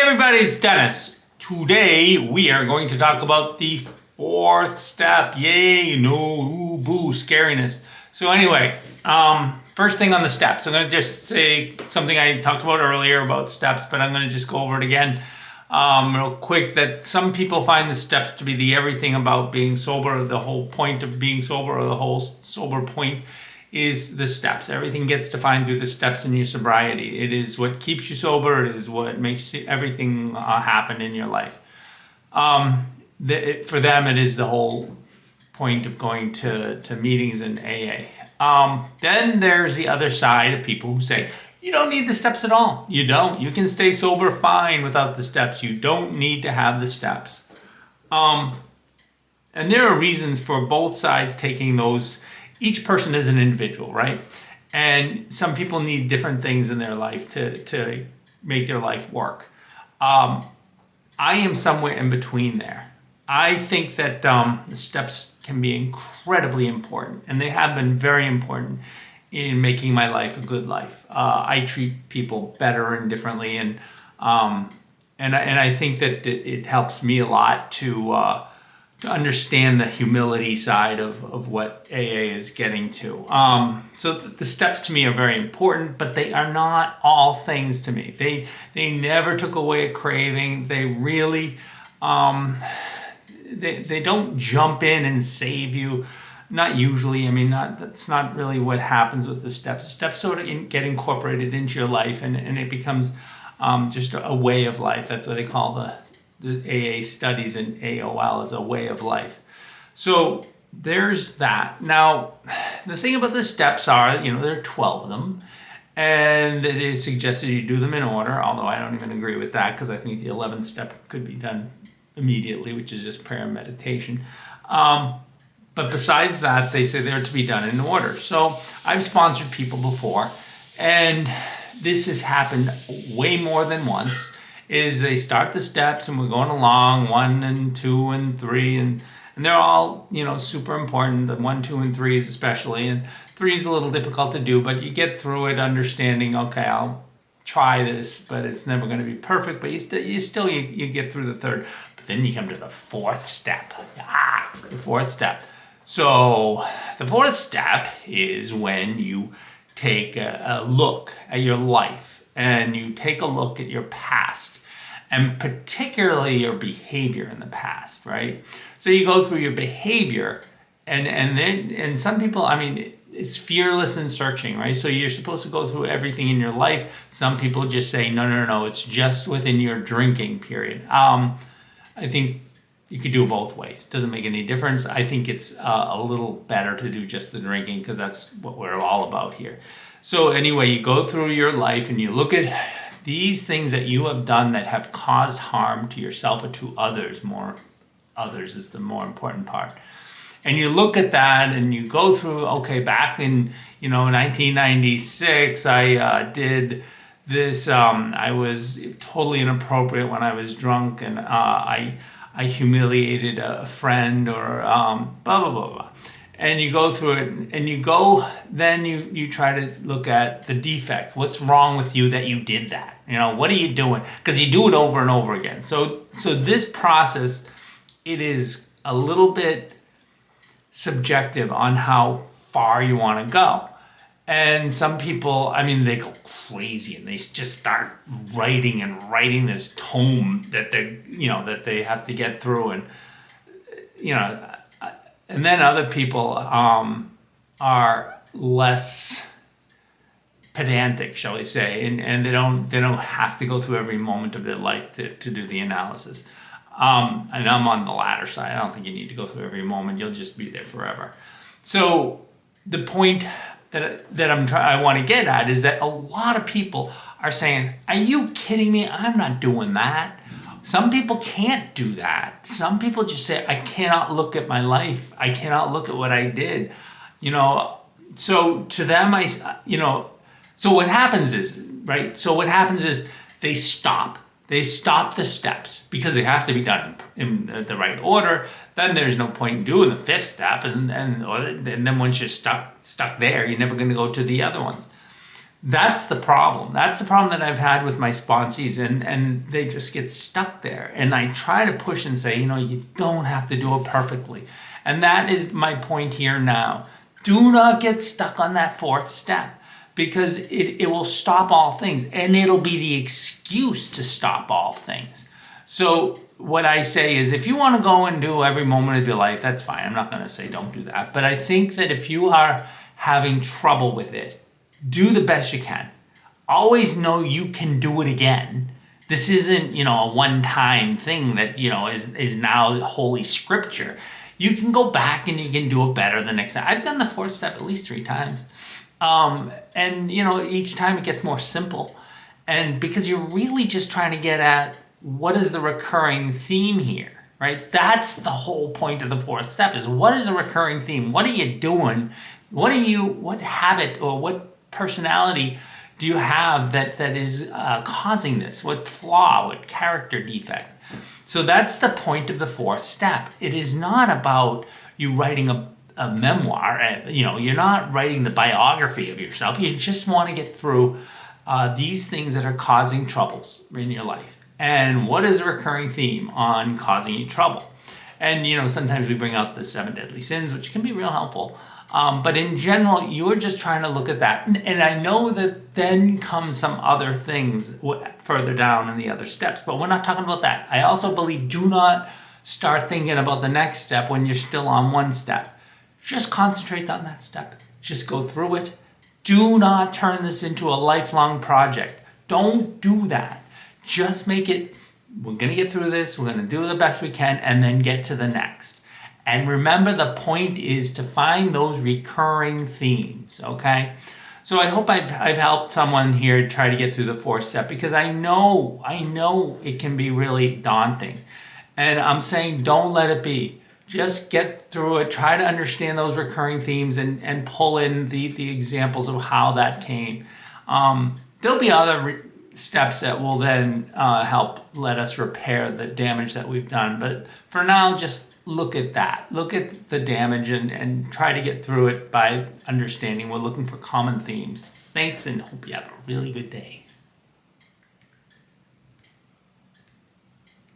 Everybody, it's Dennis. Today we are going to talk about the fourth step. Yay, no, ooh, boo, scariness. So anyway, first thing on the steps. I'm going to just say something I talked about earlier about steps, but I'm going to just go over it again real quick, that some people find the steps to be the everything about being sober. The whole point of being sober, or the whole sober point, is the steps. Everything gets defined through the steps in your sobriety. It is what keeps you sober. It is what makes everything happen in your life. For them, it is the whole point of going to meetings in AA. Then there's the other side of people who say, you don't need the steps at all. You don't. You can stay sober fine without the steps. You don't need to have the steps. And there are reasons for both sides taking those. Each person is an individual, right? And some people need different things in their life to make their life work. I am somewhere in between there. I think that the steps can be incredibly important, and they have been very important in making my life a good life. I treat people better and differently, and I think that it helps me a lot to understand the humility side of what AA is getting to. So the steps to me are very important, but they are not all things to me. They never took away a craving. They really, they don't jump in and save you. Not usually. I mean, that's not really what happens with the steps. Steps sort of get incorporated into your life, and it becomes just a way of life. That's what they call the AA studies in AOL, as a way of life. So there's that. Now, the thing about the steps are, there are 12 of them, and it is suggested you do them in order, although I don't even agree with that, because I think the 11th step could be done immediately, which is just prayer and meditation. But besides that, they say they're to be done in order. So I've sponsored people before, and this has happened way more than once. Is they start the steps and we're going along, 1 and 2 and 3, and they're all, super important. The 1, 2, and 3 is especially, and 3 is a little difficult to do, but you get through it understanding, okay, I'll try this, but it's never going to be perfect, but you get through the third. But then you come to the fourth step. The fourth step. So the fourth step is when you take a look at your life, and you take a look at your past, and particularly your behavior in the past, right? So you go through your behavior, and some people, it's fearless in searching, right? So you're supposed to go through everything in your life. Some people just say, no, it's just within your drinking period. I think you could do it both ways. It doesn't make any difference. I think it's a little better to do just the drinking, because that's what we're all about here. So anyway, you go through your life and you look at these things that you have done that have caused harm to yourself or to others. More others is the more important part. And you look at that and you go through, okay, back in 1996, I did this. I was totally inappropriate when I was drunk, and I humiliated a friend, or blah, blah, blah, blah. And you go through it, and then you try to look at the defect. What's wrong with you that you did that? What are you doing? Because you do it over and over again. So this process, it is a little bit subjective on how far you want to go. And some people, they go crazy, and they just start writing this tome that they have to get through, and and then other people are less pedantic, shall we say, and they don't have to go through every moment of their life to do the analysis. And I'm on the latter side. I don't think you need to go through every moment. You'll just be there forever. So the point that I want to get at is that a lot of people are saying, "Are you kidding me? I'm not doing that." Some people can't do that. Some people just say, I cannot look at my life. I cannot look at what I did. So to them, so what happens is, right? So what happens is they stop. They stop the steps because they have to be done in the right order. Then there's no point in doing the fifth step. And then once you're stuck there, you're never going to go to the other ones. That's the problem. That's the problem that I've had with my sponsees, and they just get stuck there. And I try to push and say, you don't have to do it perfectly. And that is my point here now. Do not get stuck on that fourth step, because it will stop all things, and it'll be the excuse to stop all things. So what I say is, if you want to go and do every moment of your life, that's fine. I'm not going to say don't do that. But I think that if you are having trouble with it, do the best you can. Always know you can do it again. This isn't, a one-time thing that, is now holy scripture. You can go back and you can do it better the next time. I've done the fourth step at least 3 times. And each time it gets more simple. And because you're really just trying to get at what is the recurring theme here, right? That's the whole point of the fourth step, is what is a recurring theme? What are you doing? What habit or what personality do you have that is causing this? What flaw, what character defect? So that's the point of the fourth step. It is not about you writing a memoir. You're not writing the biography of yourself. You just want to get through these things that are causing troubles in your life. And what is a recurring theme on causing you trouble? And, sometimes we bring out the 7 deadly sins, which can be real helpful. But in general, you're just trying to look at that. And I know that then come some other things further down in the other steps, but we're not talking about that. I also believe, do not start thinking about the next step when you're still on one step. Just concentrate on that step. Just go through it. Do not turn this into a lifelong project. Don't do that. Just make it, we're going to get through this, we're going to do the best we can, and then get to the next. And remember, the point is to find those recurring themes, okay? So I hope I've helped someone here try to get through the fourth step, because I know it can be really daunting. And I'm saying don't let it be. Just get through it. Try to understand those recurring themes and pull in the examples of how that came. There'll be other steps that will then help let us repair the damage that we've done. But for now, just look at that. Look at the damage and try to get through it by understanding we're looking for common themes. Thanks, and hope you have a really good day.